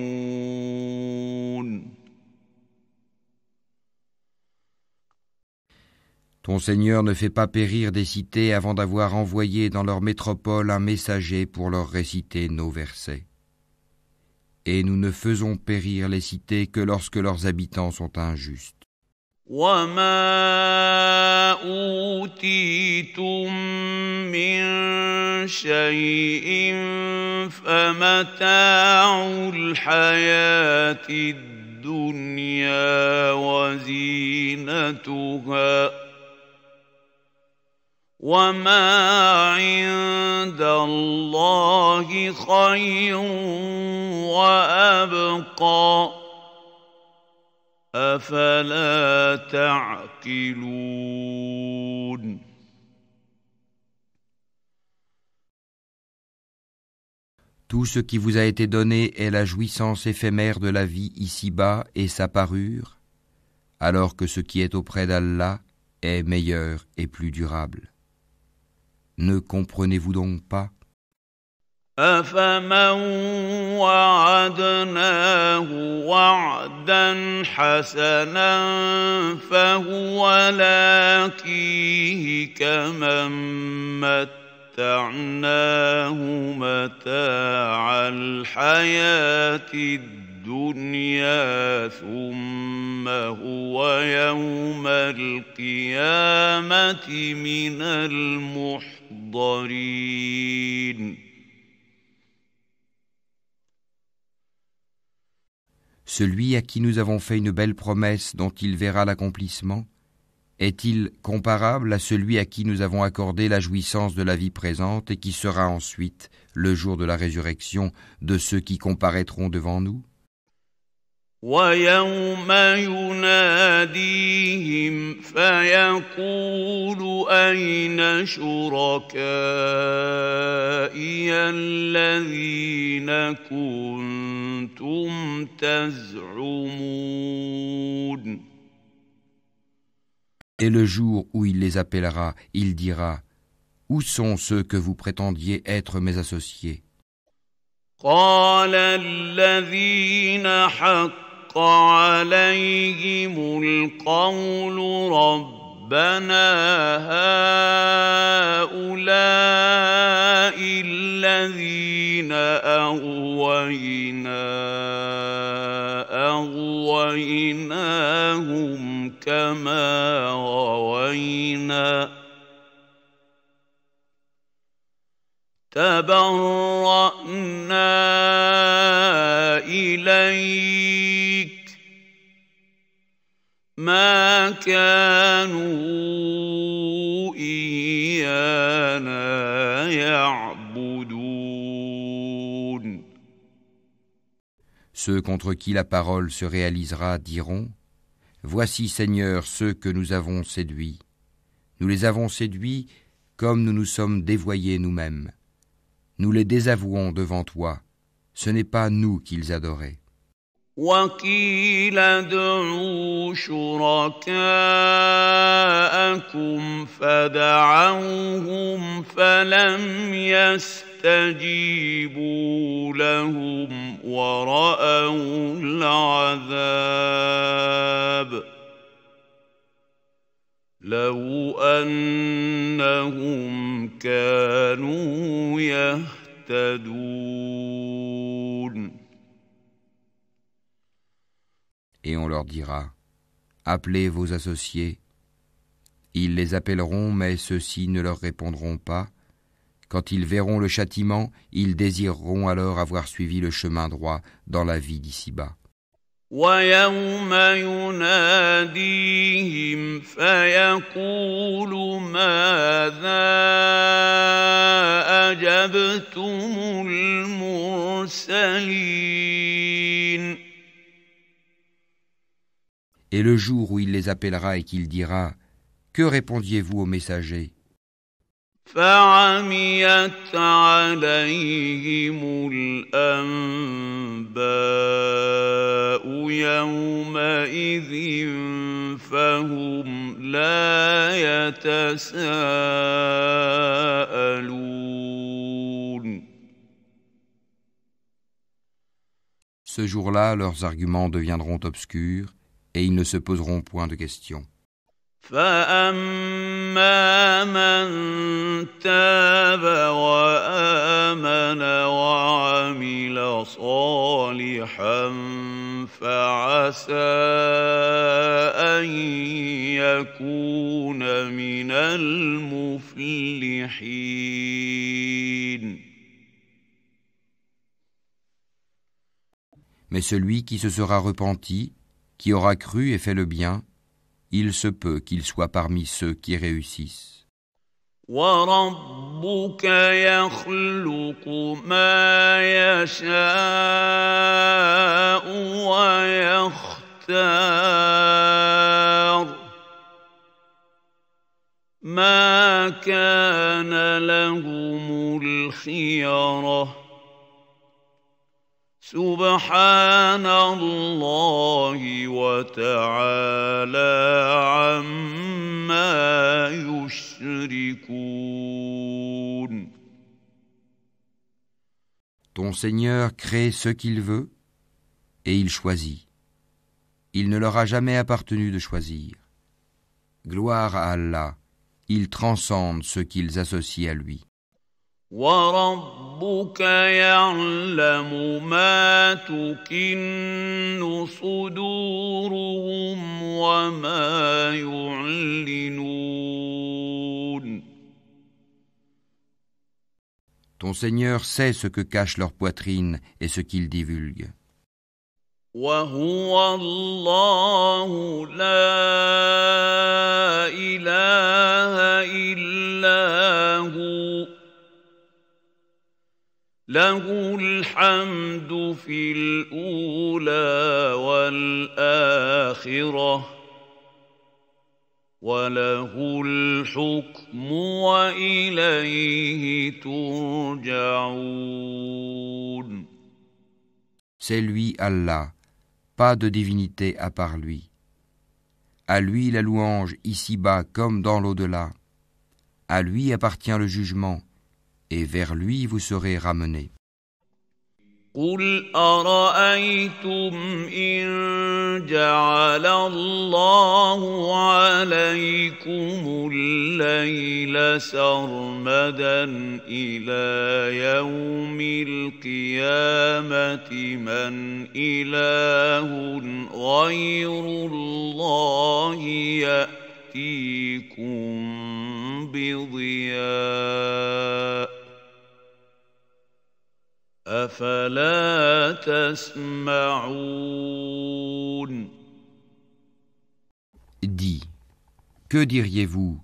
Ton Seigneur ne fait pas périr des cités avant d'avoir envoyé dans leur métropole un messager pour leur réciter nos versets. Et nous ne faisons périr les cités que lorsque leurs habitants sont injustes.
وما أوتيتم من شيء فمتاع الحياة الدنيا وزينتها وما عند الله خير وأبقى أفلا تعقلون.
Tout ce qui vous a été donné est la jouissance éphémère de la vie ici-bas et sa parure, alors que ce qui est auprès d'Allah est meilleur et plus durable. Ne comprenez-vous donc pas ?
أفمن وعدناه وعدا حسنا فهو لاقيه كمن متعناه متاع الحياة الدنيا ثم هو يوم القيامة من المحضرين.
Celui à qui nous avons fait une belle promesse dont il verra l'accomplissement, est-il comparable à celui à qui nous avons accordé la jouissance de la vie présente et qui sera ensuite, le jour de la résurrection, de ceux qui comparaîtront devant nous?
وَيَوْمَ يُنَادِيهِمْ فَيَقُولُ أَيْنَ شُرَكَائِيَ الَّذِينَ كُنتُمْ تَزْعُمُونَ.
Et le jour où il les appellera, il dira: Où sont ceux que vous prétendiez être mes associés?
قَالَ الَّذِينَ حَقَّ عليهم القول ربنا هؤلاء الذين أغويناهم كما غوينا تبرأنا إليك ما كانوا إيانا يعبدون.
Ceux contre qui la parole se réalisera diront: Voici, Seigneur, ceux que nous avons séduits. Nous les avons séduits comme nous nous sommes dévoyés nous-mêmes. Nous les désavouons devant toi. Ce n'est pas nous qu'ils adoraient.
وَقِيلَ ادْعُوا شُرَكَاءَكُمْ فَدَعَوْهُمْ فَلَمْ يَسْتَجِيبُوا لَهُمْ وَرَأَوُا الْعَذَابَ لَوْ أَنَّهُمْ كَانُوا يَهْتَدُونَ.
Et on leur dira: Appelez vos associés. Ils les appelleront, mais ceux-ci ne leur répondront pas. Quand ils verront le châtiment, ils désireront alors avoir suivi le chemin droit dans la vie d'ici-bas.
وَيَوْمَ يُنَادِيهِمْ فَيَقُولُ مَاذَا أَجَبْتُمُ الْمُرْسَلِينَ.
Et le jour où il les appellera et qu'il dira: Que répondiez-vous aux messagers?
فَعَمِيَتْ عَلَيْهِمُ الْأَنبَاءُ يَوْمَئِذٍ فَهُمْ لَا يَتَسَاءَلُونَ.
Ce jour-là, leurs arguments deviendront obscurs et ils ne se poseront point de questions.
فَأَمَّا مَن تَابَ وَآمَنَ وَعَمِلَ صَالِحًا فَعَسَىٰ أَن يَكُونَ مِنَ الْمُفْلِحِينَ.
Mais celui qui se sera repenti, qui aura cru et fait le bien, il se peut qu'il soit parmi ceux qui réussissent.
وَرَبُّكَ يَخْلُقُ مَا يَشَاءُ وَيَخْتَارُ مَا كَانَ لَهُمُ الْخِيَرَةُ سبحان الله وتعالى عما يشركون.
Ton Seigneur crée ce qu'il veut et il choisit. Il ne leur a jamais appartenu de choisir. Gloire à Allah, il transcende ceux qu'ils associent à lui.
وَرَبُّكَ يَعْلَمُ مَا تُكِنُّ صُدُورُهُمْ وَمَا يُعْلِنُونَ.
Ton Seigneur sait ce que cache leur poitrine et ce qu'ils divulguent.
وَهُوَ اللَّهُ لَا إِلَٰهَ إِلَّا هُوَ لَهُ الْحَمْدُ فِي الْأُولَى وَالْآخِرَةِ وَلَهُ الْحُكْمُ وَإِلَيْهِ تُرْجَعُونَ.
C'est lui, Allah, pas de divinité à part lui. À lui la louange ici-bas comme dans l'au-delà. À lui appartient le jugement, et vers lui vous serez ramenés.
قُلْ أَرَأَيْتُمْ إِن جَعَلَ اللَّهُ عَلَيْكُمُ اللَّيْلَ سَرْمَدًا إِلَىٰ يَوْمِ الْقِيَامَةِ مَنْ إِلَٰهٌ غَيْرُ اللَّهِ يَأْتِيكُم بِضِيَاءٍ أَفَلَا تَسْمَعُونَ.
Dis, que diriez-vous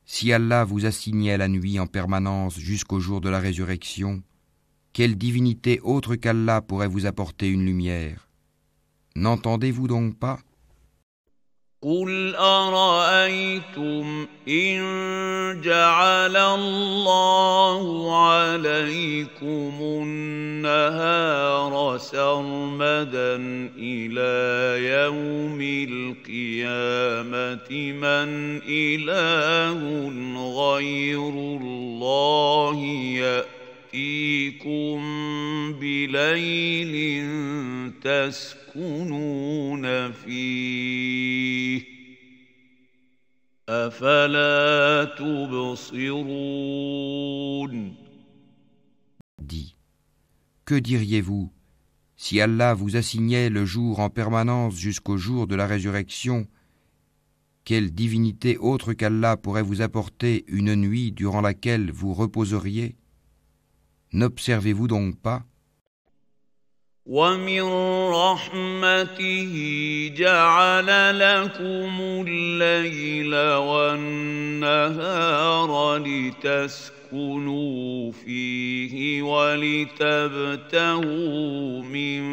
si Allah vous assignait la nuit en permanence jusqu'au jour de la résurrection? Quelle divinité autre qu'Allah pourrait vous apporter une lumière? N'entendez-vous donc pas?
قُلْ أَرَأَيْتُمْ إِن جَعَلَ اللَّهُ عَلَيْكُمُ النَّهَارَ سَرْمَدًا إِلَىٰ يَوْمِ الْقِيَامَةِ مَنْ إِلَٰهٌ غَيْرُ اللَّهِ يَأْتِيكُم بِلَيْلٍ تَسْكُنُونَ فِيهِ أَفَلَا تُبْصِرُونَ.
Dis, que diriez-vous si Allah vous assignait le jour en permanence jusqu'au jour de la résurrection? Quelle divinité autre qu'Allah pourrait vous apporter une nuit durant laquelle vous reposeriez? N'observez-vous donc pas?
وَمِن رَّحْمَتِهِ جَعَلَ لَكُمُ اللَّيْلَ وَالنَّهَارَ لِتَسْكُنُوا فِيهِ وَلِتَبْتَغُوا مِن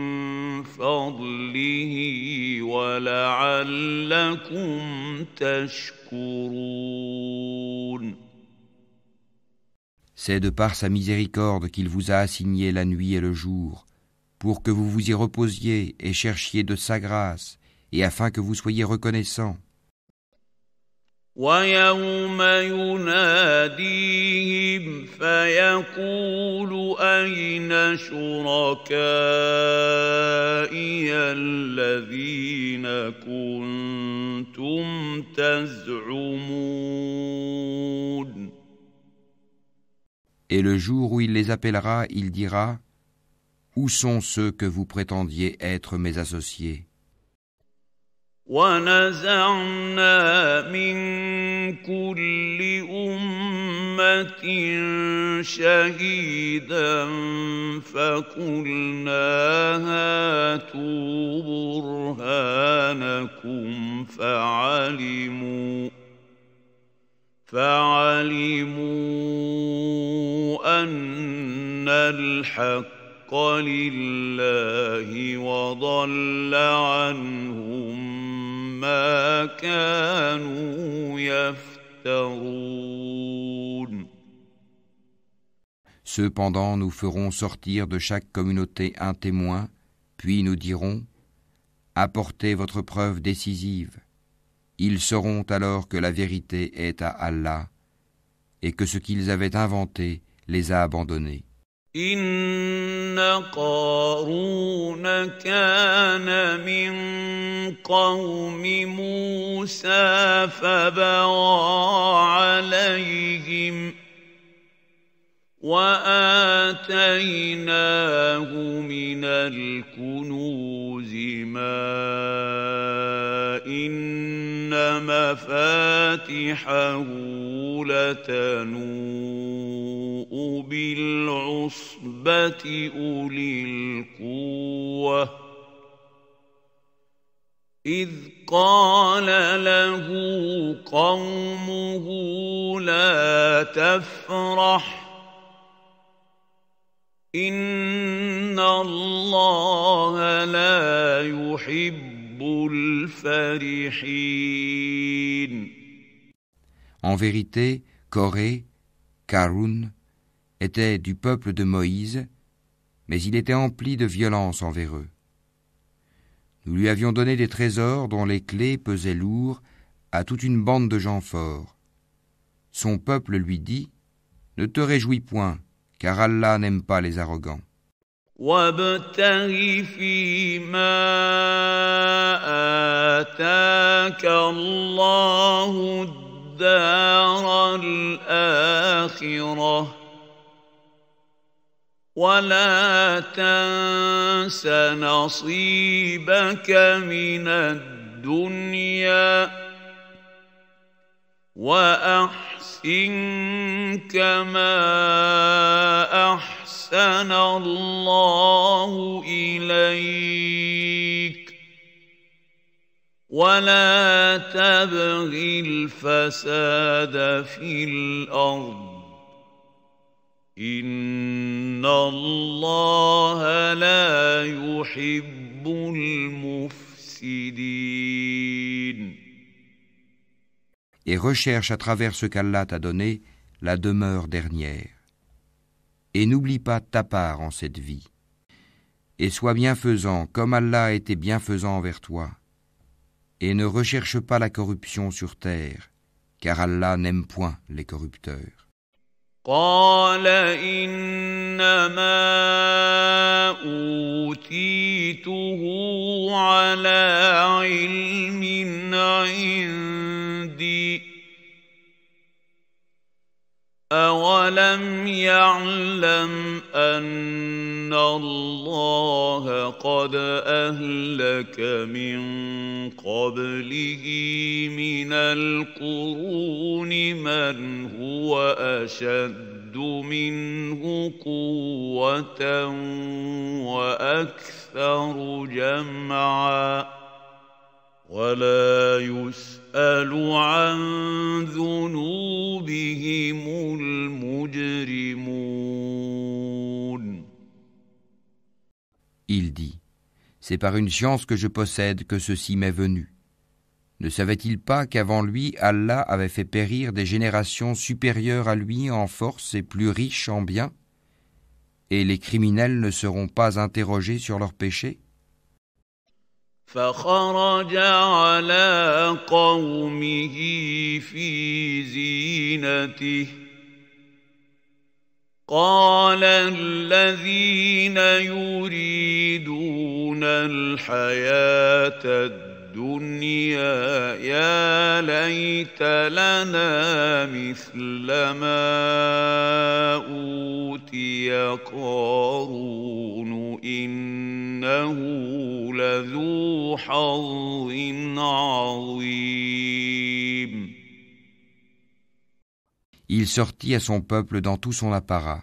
فَضْلِهِ وَلَعَلَّكُمْ تَشْكُرُونَ.
C'est de par sa miséricorde qu'il vous a assigné la nuit et le jour, pour que vous vous y reposiez et cherchiez de sa grâce, et afin que vous soyez reconnaissants.
وَيَوْمَ يُنَادِيهِمْ فَيَقُولُ أَيْنَ شُرَكَائِيَ الَّذِينَ كُنتُمْ تَزْعُمُونَ.
Et le jour où il les appellera, il dira: Où sont ceux que vous prétendiez être mes associés?
وَنَزَعْنَا مِن كُلِّ أُمَّةٍ شَهِيدًا فَقُلْنَا هَاتُوا بُرْهَانَكُمْ فَعَلِمُوا أَنَّ الْحَقَّ لِلَّهِ وَضَلَّ عَنْهُم مَّا كَانُوا يَفْتَرُونَ.
Cependant, nous ferons sortir de chaque communauté un témoin, puis nous dirons: Apportez votre preuve décisive. Ils sauront alors que la vérité est à Allah, et que ce qu'ils avaient inventé les a abandonnés.
إن قارون كان من قوم موسى فبغى عليهم وآتيناه من الكنوز ما إن مفاتحه لتنوء بالعصبة أولي القوة إذ قال له قومه لا تفرح إن الله لا يحب الفرحين.
En vérité, Coré, Karun, était du peuple de Moïse, mais il était empli de violence envers eux. Nous lui avions donné des trésors dont les clés pesaient lourd à toute une bande de gens forts. Son peuple lui dit « Ne te réjouis point, car Allah n'aime pas les arrogants. »
وابتغ فيما آتاك الله الدار الآخرة ولا تنس نصيبك من الدنيا وأحسن كما أحسن الله إليك ولا تبغ الفساد في الأرض إن الله لا يحب المفسدين.
Et recherche à travers ce qu'Allah t'a donné la demeure dernière. Et n'oublie pas ta part en cette vie. Et sois bienfaisant comme Allah a été bienfaisant envers toi. Et ne recherche pas la corruption sur terre, car Allah n'aime point les corrupteurs.
قال إنما أوتيته على علم عندي أولم يعلم أن الله قد أهلك من قبله من القرون من هو أشد منه قوة وأكثر جمعا ولا يسأل عن ذنوبهم المجرمون.
Il dit, c'est par une science que je possède que ceci m'est venu. Ne savait-il pas qu'avant lui, Allah avait fait périr des générations supérieures à lui en force et plus riches en biens? Et les criminels ne seront pas interrogés sur leurs péchés?
فخرج على قومه في زينته قال الذين يريدون الحياة الدنيا يا ليت لنا مثل ما أوتي قارون إنه لذو حظ عظيم.
Il sortit à son peuple dans tout son apparat.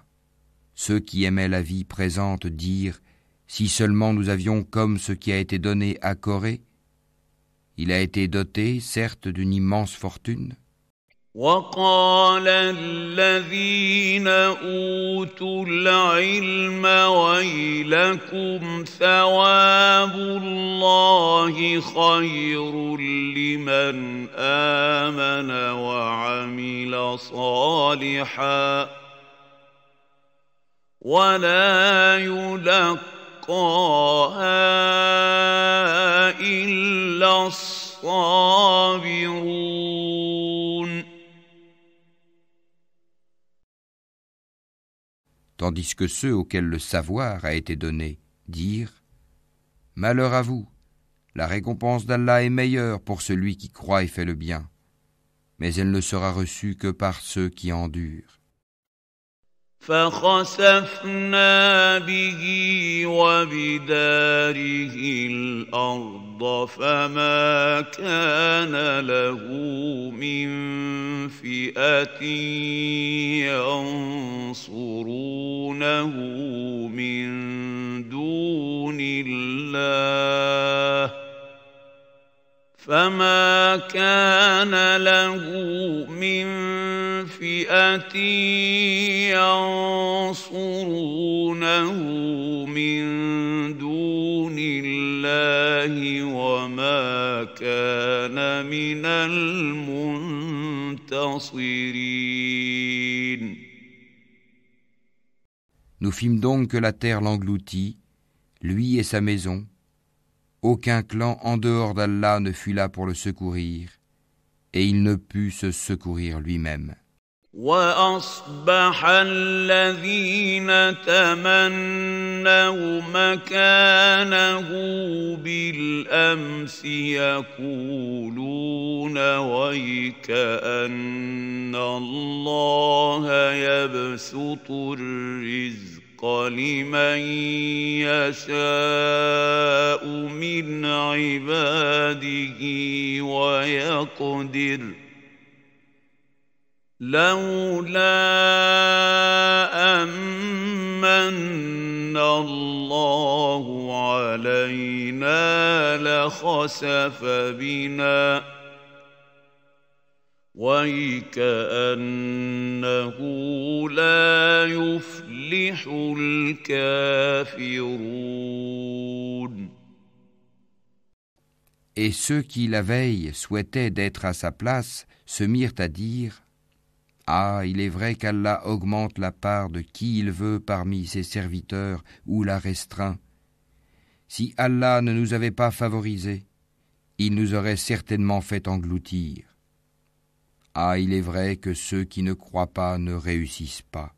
Ceux qui aimaient la vie présente dirent « Si seulement nous avions comme ce qui a été donné à Corée, il a été doté, certes, d'une immense fortune. »
وقال الذين أوتوا العلم ويلكم ثواب الله خير لمن آمن وعمل صالحا ولا يلقاها إلا الصابرون.
tandis que ceux auxquels le savoir a été donné dirent « Malheur à vous, la récompense d'Allah est meilleure pour celui qui croit et fait le bien, mais elle ne sera reçue que par ceux qui endurent. »
فخسفنا به وبداره الأرض فما كان له من فئة ينصرونه من دون الله فما كان له من فئة ينصرونه من دون الله وما كان من المنتصرين.
Nous fîmes donc que la terre l'engloutit, lui et sa maison. Aucun clan en dehors d'Allah ne fut là pour le secourir, et il ne put se secourir lui-même.
وأصبح الذين تمنوا مكانه بالأمس يقولون ويكأن الله يبسط الرزق لمن يشاء من عباده ويقدر لولا أمن الله علينا لخسف بنا ويكأنه لا يفلح الكافرون.
Et ceux qui, la veille, souhaitaient d'être à sa place, se mirent à dire « Ah, il est vrai qu'Allah augmente la part de qui il veut parmi ses serviteurs ou la restreint. Si Allah ne nous avait pas favorisés, il nous aurait certainement fait engloutir. Ah, il est vrai que ceux qui ne croient pas ne réussissent pas. »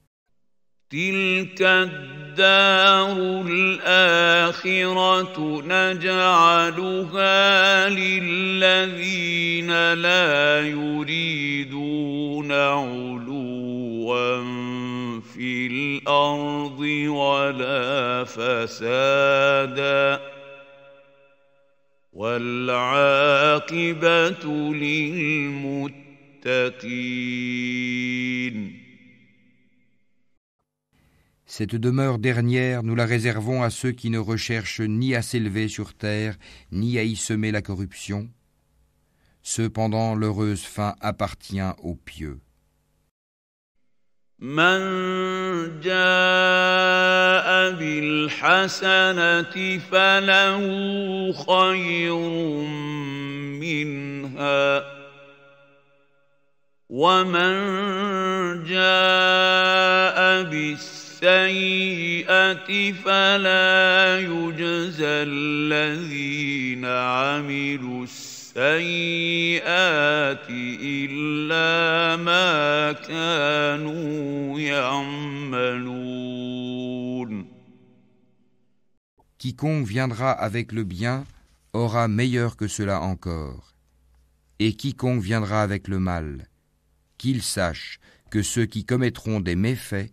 تلك الدار الآخرة نجعلها للذين لا يريدون علوا في الأرض ولا فسادا والعاقبة للمتقين.
Cette demeure dernière, nous la réservons à ceux qui ne recherchent ni à s'élever sur terre, ni à y semer la corruption. Cependant, l'heureuse fin appartient aux pieux.
من جاء بالحسنة فله خير منها ومن جاء بالسيئة فلا يجزى الذين عملوا السيئات إلا ما كانوا يعملون.
Quiconque viendra avec le bien aura meilleur que cela encore. Et quiconque viendra avec le mal, qu'il sache que ceux qui commettront des méfaits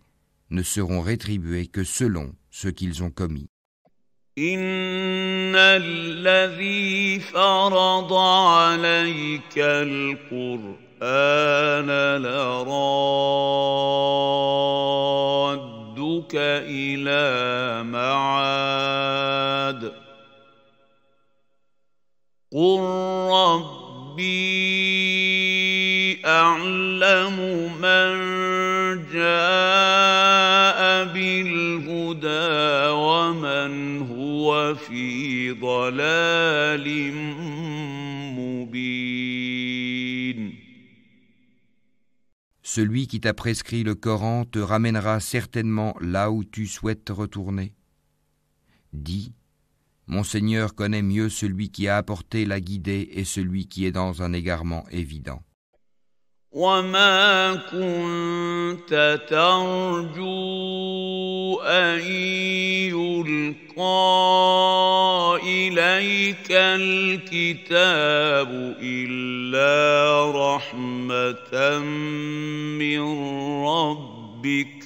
ne seront rétribués que selon ce qu'ils ont commis.
إن الذي فرض عليك القرآن لرادك إلى معاد قل ربي أعلم من جاء بالهدى ومن هو في ضلال مبين.
Celui qui t'a prescrit le Coran te ramènera certainement là où tu souhaites retourner. Dis, mon Seigneur connaît mieux celui qui a apporté la guidée et celui qui est dans un égarement évident.
وما كنت ترجو أن يلقى إليك الكتاب إلا رحمة من ربك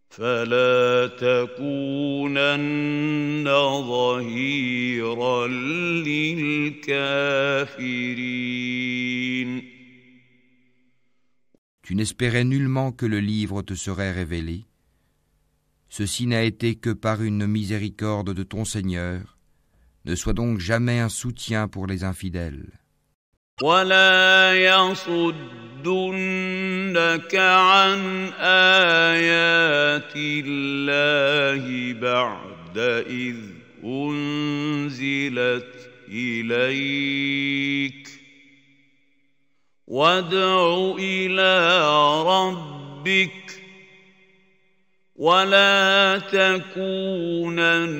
فلا تكونن ظهيرا للكافرين.
Tu n'espérais nullement que le livre te serait révélé. Ceci n'a été que par une miséricorde de ton Seigneur. Ne sois donc jamais un soutien pour les infidèles.
ولا يصدنك عن آيات الله بعد إذ أنزلت إليك وادع إلى ربك ولا تكونن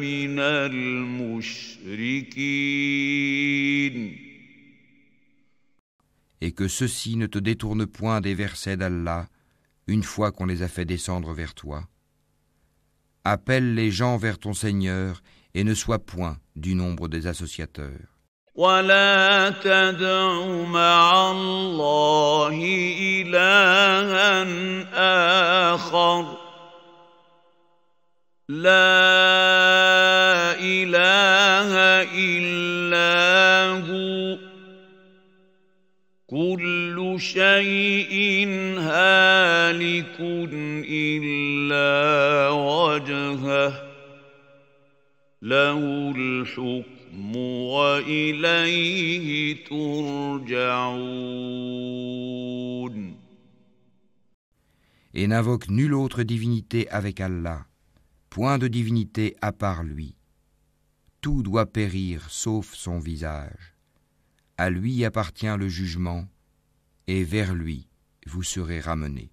من المشركين.
Et que ceux-ci ne te détournent point des versets d'Allah une fois qu'on les a fait descendre vers toi. Appelle les gens vers ton Seigneur et ne sois point du nombre des associateurs.
ولا تدع مع الله إلها آخر لا إله إلا هو كل شيء هالك إلا وجهه له الحكم وإليه ترجعون.
Et n'invoque nulle autre divinité avec Allah, point de divinité à part lui. Tout doit périr sauf son visage. À lui appartient le jugement, et vers lui vous serez ramenés.